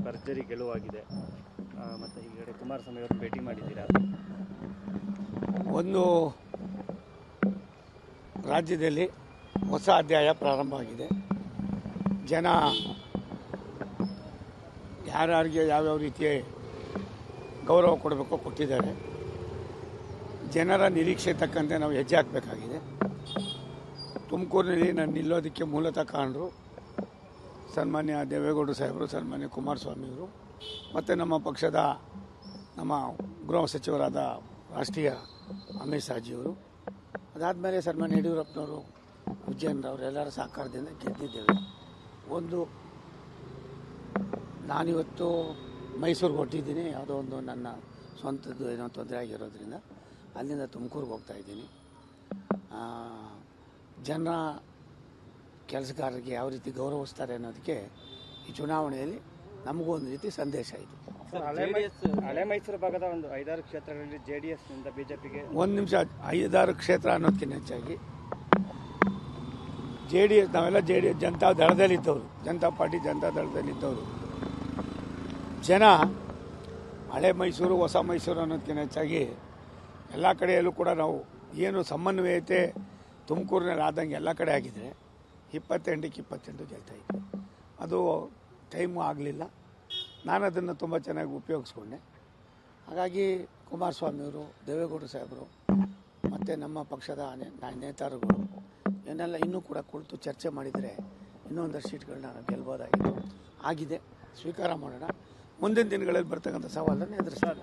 ಭರ್ಜರಿ ಗೆಲುವಾಗಿದೆ. ಮತ್ತು ಈ ಕಡೆ ಕುಮಾರಸ್ವಾಮಿ ಅವರು ಭೇಟಿ ಮಾಡಿದ್ದೀರಾ? ಒಂದು ರಾಜ್ಯದಲ್ಲಿ ಹೊಸ ಅಧ್ಯಾಯ ಪ್ರಾರಂಭ ಆಗಿದೆ. ಜನ ಯಾರ್ಯಾರಿಗೆ ಯಾವ್ಯಾವ ರೀತಿಯ ಗೌರವ ಕೊಡಬೇಕೋ ಕೊಟ್ಟಿದ್ದಾರೆ. ಜನರ ನಿರೀಕ್ಷೆ ತಕ್ಕಂತೆ ನಾವು ಹೆಜ್ಜೆ ಹಾಕಬೇಕಾಗಿದೆ. ತುಮಕೂರಿನಲ್ಲಿ ನಾನು ನಿಲ್ಲೋದಕ್ಕೆ ಮೂಲತಃ ಕಾರಣರು ಸನ್ಮಾನ್ಯ ದೇವೇಗೌಡರು ಸಾಹೇಬರು, ಸನ್ಮಾನ್ಯ ಕುಮಾರಸ್ವಾಮಿಯವರು ಮತ್ತು ನಮ್ಮ ಪಕ್ಷದ ನಮ್ಮ ಗೃಹ ಸಚಿವರಾದ ರಾಷ್ಟ್ರೀಯ ಅಮಿತ್ ಶಾಜಿಯವರು. ಅದಾದಮೇಲೆ ಸನ್ಮಾನ್ಯ ಯಡಿಯೂರಪ್ಪನವರು, ಉಜ್ಜಯನರವರೆಲ್ಲರ ಸಹಕಾರದಿಂದ ಗೆದ್ದಿದ್ದೇವೆ. ಒಂದು ನಾನಿವತ್ತು ಮೈಸೂರಿಗೆ ಹೊಟ್ಟಿದ್ದೀನಿ. ಯಾವುದೋ ಒಂದು ನನ್ನ ಸ್ವಂತದ್ದು ಏನೋ ತೊಂದರೆ ಆಗಿರೋದ್ರಿಂದ ಅಲ್ಲಿಂದ ತುಮಕೂರಿಗೆ ಹೋಗ್ತಾ ಇದ್ದೀನಿ. ಜನ ಕೆಲಸಗಾರರಿಗೆ ಯಾವ ರೀತಿ ಗೌರವಿಸ್ತಾರೆ ಅನ್ನೋದಕ್ಕೆ ಈ ಚುನಾವಣೆಯಲ್ಲಿ ನಮಗೂ ಒಂದು ರೀತಿ ಸಂದೇಶ ಇದೆ. ಹಳೆ ಮೈಸೂರು ಭಾಗದ ಒಂದು 5-6 ಕ್ಷೇತ್ರಗಳಲ್ಲಿ JDSನಿಂದ ಬಿಜೆಪಿಗೆ ಒಂದು ನಿಮಿಷ 5-6 ಕ್ಷೇತ್ರ ಅನ್ನೋದಕ್ಕಿಂತ ಹೆಚ್ಚಾಗಿ JDS ನಾವೆಲ್ಲ JDS ಜನತಾ ದಳದಲ್ಲಿದ್ದವರು, ಜನತಾ ಪಾರ್ಟಿ ಜನತಾ ದಳದಲ್ಲಿದ್ದವರು. ಜನ ಹಳೆ ಮೈಸೂರು ಹೊಸ ಮೈಸೂರು ಅನ್ನೋದಕ್ಕಿಂತ ಹೆಚ್ಚಾಗಿ ಎಲ್ಲ ಕಡೆಯಲ್ಲೂ ಕೂಡ ನಾವು ಏನು ಸಮನ್ವಯತೆ ತುಮಕೂರಿನಲ್ಲಿ ಆದಂಗೆ ಎಲ್ಲ ಕಡೆ ಆಗಿದ್ರೆ 28ಕ್ಕೆ 28 ಗೆಲ್ತಾ ಇದ್ವಿ. ಅದು ಟೈಮು ಆಗಲಿಲ್ಲ. ನಾನು ಅದನ್ನು ತುಂಬ ಚೆನ್ನಾಗಿ ಉಪಯೋಗಿಸ್ಕೊಂಡೆ. ಹಾಗಾಗಿ ಕುಮಾರಸ್ವಾಮಿಯವರು, ದೇವೇಗೌಡರು ಸಾಹೇಬರು ಮತ್ತು ನಮ್ಮ ಪಕ್ಷದ ನೇತಾರಗಳು ಏನೆಲ್ಲ ಇನ್ನೂ ಕೂಡ ಕುಳಿತು ಚರ್ಚೆ ಮಾಡಿದರೆ ಇನ್ನೊಂದಷ್ಟು ಸೀಟ್ಗಳನ್ನ ನಾವು ಗೆಲ್ಬೋದಾಗಿತ್ತು. ಆಗಿದೆ, ಸ್ವೀಕಾರ ಮಾಡೋಣ. ಮುಂದಿನ ದಿನಗಳಲ್ಲಿ ಬರ್ತಕ್ಕಂಥ ಸವಾಲನ್ನು ಎದುರಿಸ್ತಾರೆ.